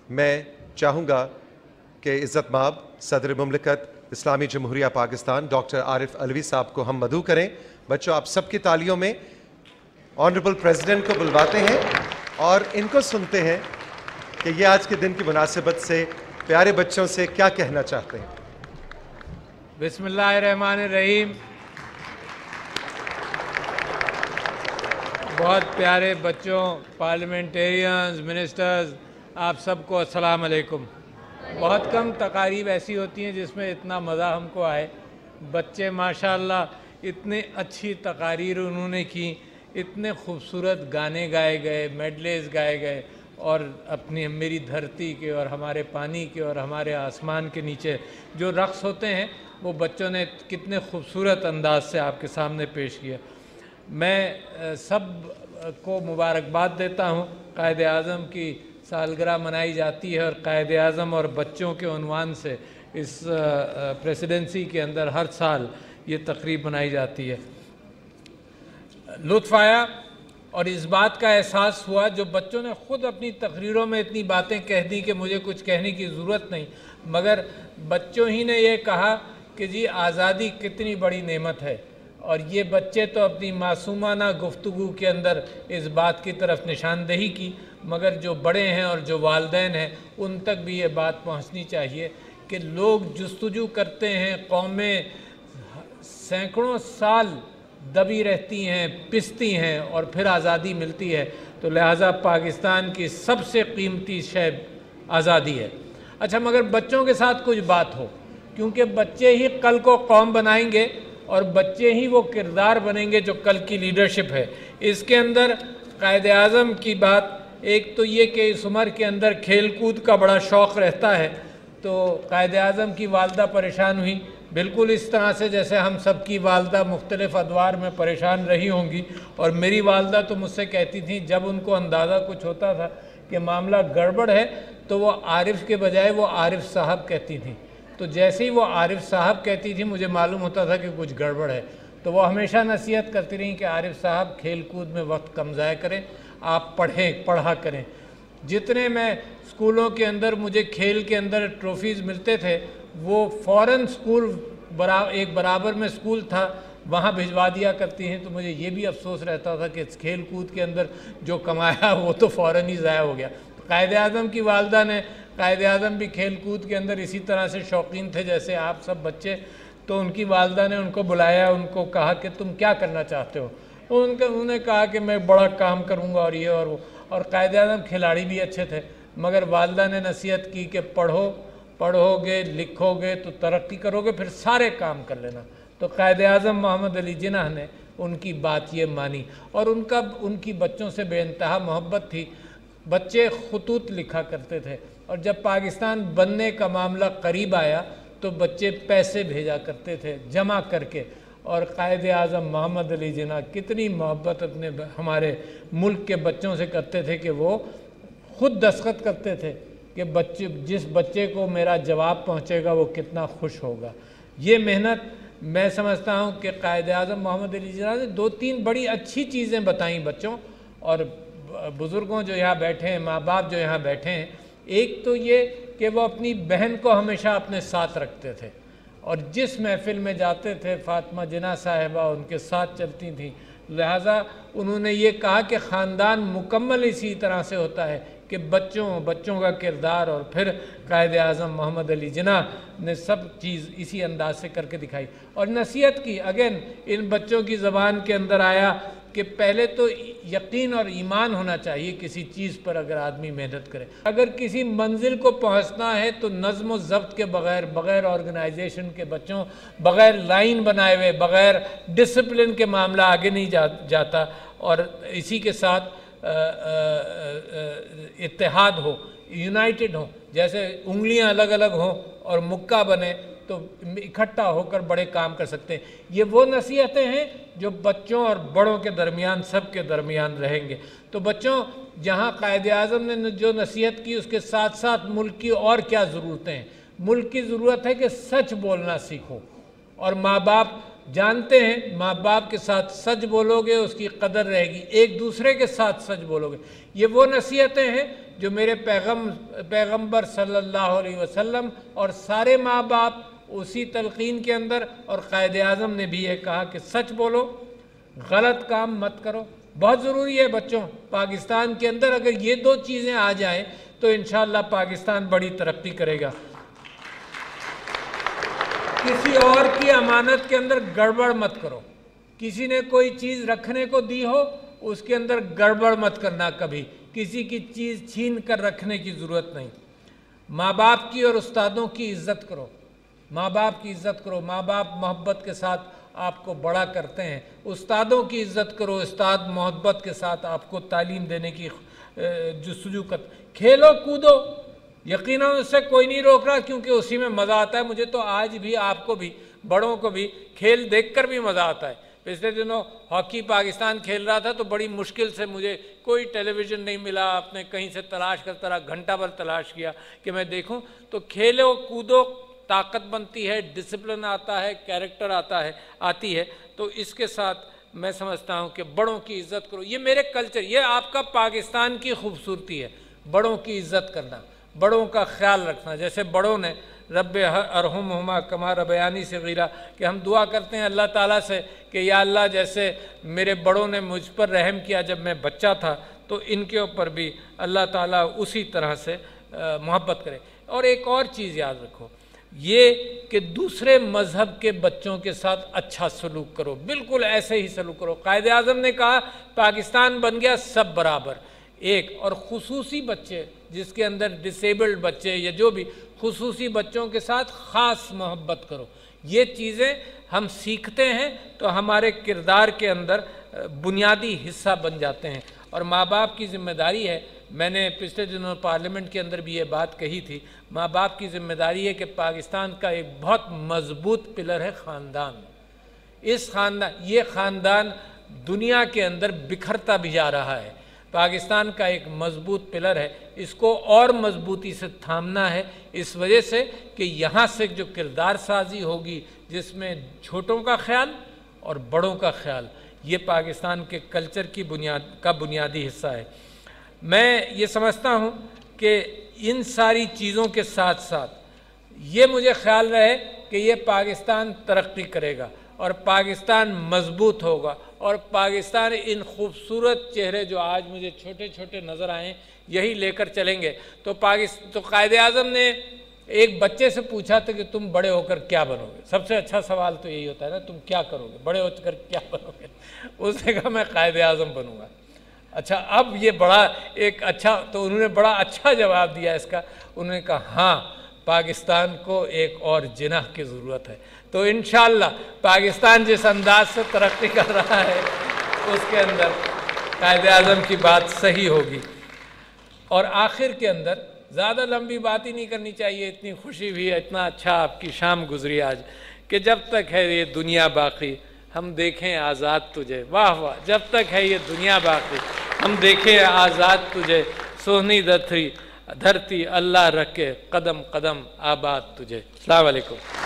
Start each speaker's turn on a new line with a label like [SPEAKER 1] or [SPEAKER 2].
[SPEAKER 1] मैं चाहूँगा कि इज़्ज़त माब सदर मुमलिकत इस्लामी जमहूरिया पाकिस्तान डॉक्टर आरिफ अलवी साहब को हम मदऊ करें। बच्चों, आप सबकी तालियों में ऑनरेबल प्रेसिडेंट को बुलवाते हैं और इनको सुनते हैं कि ये आज के दिन की मुनासिबत से प्यारे बच्चों से क्या कहना चाहते हैं।
[SPEAKER 2] बिस्मिल्लाहिर्रहमानिर्रहीम। बहुत प्यारे बच्चों, पार्लियामेंटेरियंस, मिनिस्टर्स, आप सबको अस्सलाम अलैकुम। बहुत कम तकारीब ऐसी होती हैं जिसमें इतना मज़ा हमको आए। बच्चे माशाअल्लाह इतने अच्छी तकारीर उन्होंने की, इतने खूबसूरत गाने गाए गए, मेडलेज गाए गए और अपनी मेरी धरती के और हमारे पानी के और हमारे आसमान के नीचे जो रक़्स होते हैं वो बच्चों ने कितने खूबसूरत अंदाज से आपके सामने पेश किया। मैं सब को मुबारकबाद देता हूँ। कायद-ए-आज़म की सालगिरह मनाई जाती है और कायद-ए-आज़म और बच्चों के उन्वान से इस प्रेसिडेंसी के अंदर हर साल ये तकरीब मनाई जाती है। लुत्फ़ आया और इस बात का एहसास हुआ, जो बच्चों ने ख़ुद अपनी तकरीरों में इतनी बातें कह दी कि मुझे कुछ कहने की ज़रूरत नहीं, मगर बच्चों ही ने ये कहा कि जी आज़ादी कितनी बड़ी नेमत है। और ये बच्चे तो अपनी मासूमाना गुफ्तगू के अंदर इस बात की तरफ निशानदेही की, मगर जो बड़े हैं और जो वालिदैन हैं उन तक भी ये बात पहुंचनी चाहिए कि लोग जुस्तजू करते हैं, कौमें सैकड़ों साल दबी रहती हैं, पिसती हैं और फिर आज़ादी मिलती है। तो लिहाजा पाकिस्तान की सबसे कीमती शय आज़ादी है। अच्छा, मगर बच्चों के साथ कुछ बात हो, क्योंकि बच्चे ही कल को कौम बनाएंगे और बच्चे ही वो किरदार बनेंगे जो कल की लीडरशिप है। इसके अंदर कायद-ए-आज़म की बात एक तो ये कि इस उम्र के अंदर खेल कूद का बड़ा शौक़ रहता है। तो कायद-ए-आज़म की वालदा परेशान हुई, बिल्कुल इस तरह से जैसे हम सब की वालदा मुख्तलिफ़ अदवार में परेशान रही होंगी। और मेरी वालदा तो मुझसे कहती थी, जब उनको अंदाज़ा कुछ होता था कि मामला गड़बड़ है तो वो आरिफ के बजाय वो आरिफ साहब कहती थी। तो जैसे ही वो आरिफ साहब कहती थी मुझे मालूम होता था कि कुछ गड़बड़ है। तो वो हमेशा नसीहत करती रही कि आरिफ साहब खेल कूद में वक्त कम ज़ाया करें, आप पढ़ा करें। जितने मैं स्कूलों के अंदर मुझे खेल के अंदर ट्रॉफ़ीज़ मिलते थे, वो फ़ौरन स्कूल एक बराबर में स्कूल था वहाँ भिजवा दिया करती हैं। तो मुझे ये भी अफसोस रहता था कि खेल कूद के अंदर जो कमाया वो तो फ़ौरन ही ज़ाया हो गया। तो कायद-ए-आज़म की वालदा ने, कायद-ए-आज़म भी खेल कूद के अंदर इसी तरह से शौकीन थे जैसे आप सब बच्चे। तो उनकी वालदा ने उनको बुलाया, उनको कहा कि तुम क्या करना चाहते हो। उन्होंने कहा कि मैं बड़ा काम करूँगा और ये और वो। और कायद-ए-आज़म खिलाड़ी भी अच्छे थे, मगर वालदा ने नसीहत की कि पढ़ोगे लिखोगे तो तरक्की करोगे, फिर सारे काम कर लेना। तो कायद-ए-आज़म मोहम्मद अली जिन्ना ने उनकी बात ये मानी और उनकी बच्चों से बेइंतहा मोहब्बत थी। बच्चे खतूत लिखा करते थे और जब पाकिस्तान बनने का मामला करीब आया तो बच्चे पैसे भेजा करते थे जमा करके। और कायद-ए-आज़म मोहम्मद अली जिन्ना कितनी मोहब्बत अपने हमारे मुल्क के बच्चों से करते थे कि वो ख़ुद दस्तखत करते थे कि जिस बच्चे को मेरा जवाब पहुँचेगा वो कितना खुश होगा। ये मेहनत मैं समझता हूँ कि कायद-ए-आज़म मोहम्मद अली जिन्ना ने 2-3 बड़ी अच्छी चीज़ें बताई बच्चों और बुज़ुर्गों जो यहाँ बैठे हैं, माँ बाप जो यहाँ बैठे हैं। एक तो ये कि वो अपनी बहन को हमेशा अपने साथ रखते थे और जिस महफ़िल में जाते थे फ़ातिमा जिन्ना साहिबा उनके साथ चलती थी। लिहाजा उन्होंने ये कहा कि ख़ानदान मुकम्मल इसी तरह से होता है कि बच्चों का किरदार। और फिर कायद-ए-आज़म मोहम्मद अली जिन्ना ने सब चीज़ इसी अंदाज से करके दिखाई और नसीहत की। अगेन इन बच्चों की ज़बान के अंदर आया कि पहले तो यकीन और ईमान होना चाहिए किसी चीज़ पर अगर आदमी मेहनत करे। अगर किसी मंजिल को पहुंचना है तो नज़्म व ज़ब्त के बग़ैर ऑर्गेनाइजेशन के बच्चों, बग़ैर लाइन बनाए हुए, बग़ैर डिसिप्लिन के मामला आगे नहीं जाता। और इसी के साथ इत्तेहाद हो, यूनाइटेड हो, जैसे उंगलियां अलग अलग हों और मुक्का बने तो इकट्ठा होकर बड़े काम कर सकते हैं। ये वो नसीहतें हैं जो बच्चों और बड़ों के दरमियान, सब के दरमियान रहेंगे। तो बच्चों, जहाँ कायद-ए-आज़म ने जो नसीहत की उसके साथ साथ मुल्क की और क्या ज़रूरतें हैं। मुल्क की ज़रूरत है कि सच बोलना सीखो और माँ बाप जानते हैं, माँ बाप के साथ सच बोलोगे उसकी कदर रहेगी, एक दूसरे के साथ सच बोलोगे। ये वो नसीहतें हैं जो मेरे पैगंबर सल्लल्लाहु अलैहि वसल्लम और सारे माँ बाप उसी तलकीन के अंदर, और कायदे आज़म ने भी ये कहा कि सच बोलो, गलत काम मत करो। बहुत ज़रूरी है बच्चों, पाकिस्तान के अंदर अगर ये दो चीज़ें आ जाएं तो इंशाअल्लाह पाकिस्तान बड़ी तरक्की करेगा। किसी और की अमानत के अंदर गड़बड़ मत करो। किसी ने कोई चीज़ रखने को दी हो, उसके अंदर गड़बड़ मत करना कभी। किसी की चीज़ छीन कर रखने की ज़रूरत नहीं। माँ बाप की और उस्तादों की इज़्ज़त करो। माँ बाप की इज़्ज़त करो। माँ बाप मोहब्बत के साथ आपको बड़ा करते हैं। उस्तादों की इज़्ज़त करो। उस्ताद मोहब्बत के साथ आपको तालीम देने की जुस्तजू कर। खेलो कूदो, यकीनन उससे कोई नहीं रोक रहा, क्योंकि उसी में मज़ा आता है। मुझे तो आज भी, आपको भी, बड़ों को भी खेल देखकर भी मज़ा आता है। पिछले दिनों हॉकी पाकिस्तान खेल रहा था तो बड़ी मुश्किल से मुझे कोई टेलीविज़न नहीं मिला, आपने कहीं से तलाश करता रहा, घंटा भर तलाश किया कि मैं देखूं। तो खेलो कूदो, ताकत बनती है, डिसिप्लिन आता है, कैरेक्टर आती है। तो इसके साथ मैं समझता हूं कि बड़ों की इज़्ज़त करो। ये मेरे कल्चर, ये आपका पाकिस्तान की खूबसूरती है, बड़ों की इज़्ज़त करना, बड़ों का ख्याल रखना। जैसे बड़ों ने रब अरहमुहुमा कमा रबयानी से गिरा, कि हम दुआ करते हैं अल्लाह ताला से कि या अल्लाह, जैसे मेरे बड़ों ने मुझ पर रहम किया जब मैं बच्चा था, तो इनके ऊपर भी अल्लाह ताला उसी तरह से मोहब्बत करे। और एक और चीज़ याद रखो, ये कि दूसरे मज़हब के बच्चों के साथ अच्छा सलूक करो, बिल्कुल ऐसे ही सलूक करो। कायदे आज़म ने कहा पाकिस्तान बन गया सब बराबर एक, और ख़ुसूसी बच्चे जिसके अंदर डिसेबल्ड बच्चे या जो भी ख़ुसूसी बच्चों के साथ ख़ास मोहब्बत करो। ये चीज़ें हम सीखते हैं तो हमारे किरदार के अंदर बुनियादी हिस्सा बन जाते हैं। और माँ बाप की ज़िम्मेदारी है, मैंने पिछले दिनों पार्लियामेंट के अंदर भी ये बात कही थी, माँ बाप की ज़िम्मेदारी है कि पाकिस्तान का एक बहुत मजबूत पिलर है ख़ानदान। इस ये ख़ानदान दुनिया के अंदर बिखरता भी जा रहा है। पाकिस्तान का एक मजबूत पिलर है, इसको और मजबूती से थामना है, इस वजह से कि यहाँ से जो किरदार साजी होगी जिसमें छोटों का ख्याल और बड़ों का ख्याल, ये पाकिस्तान के कल्चर की बुनियादी हिस्सा है। मैं ये समझता हूँ कि इन सारी चीज़ों के साथ साथ ये मुझे ख्याल रहे कि ये पाकिस्तान तरक्की करेगा और पाकिस्तान मजबूत होगा, और पाकिस्तान इन खूबसूरत चेहरे जो आज मुझे छोटे छोटे नज़र आए यही लेकर चलेंगे। तो कायदे आज़म ने एक बच्चे से पूछा था कि तुम बड़े होकर क्या बनोगे। सबसे अच्छा सवाल तो यही होता है ना, तुम क्या करोगे, बड़े होकर क्या बनोगे। उसने कहा मैं कायदे आज़म बनूंगा। अच्छा, अब ये बड़ा एक अच्छा, तो उन्होंने बड़ा अच्छा जवाब दिया इसका। उन्होंने कहा हाँ, पाकिस्तान को एक और जिनाह की ज़रूरत है। तो इंशाअल्लाह पाकिस्तान जिस अंदाज से तरक्की कर रहा है उसके अंदर कायदे आज़म की बात सही होगी। और आखिर के अंदर ज़्यादा लंबी बात ही नहीं करनी चाहिए, इतनी खुशी भी है, इतना अच्छा आपकी शाम गुजरी आज, कि जब तक है ये दुनिया बाकी हम देखें आज़ाद तुझे। वाह वाह, जब तक है ये दुनिया बाकी हम देखें आज़ाद तुझे, सोहनी धरती अल्लाह रखे कदम कदम आबाद तुझे। अस्सलाम वालेकुम।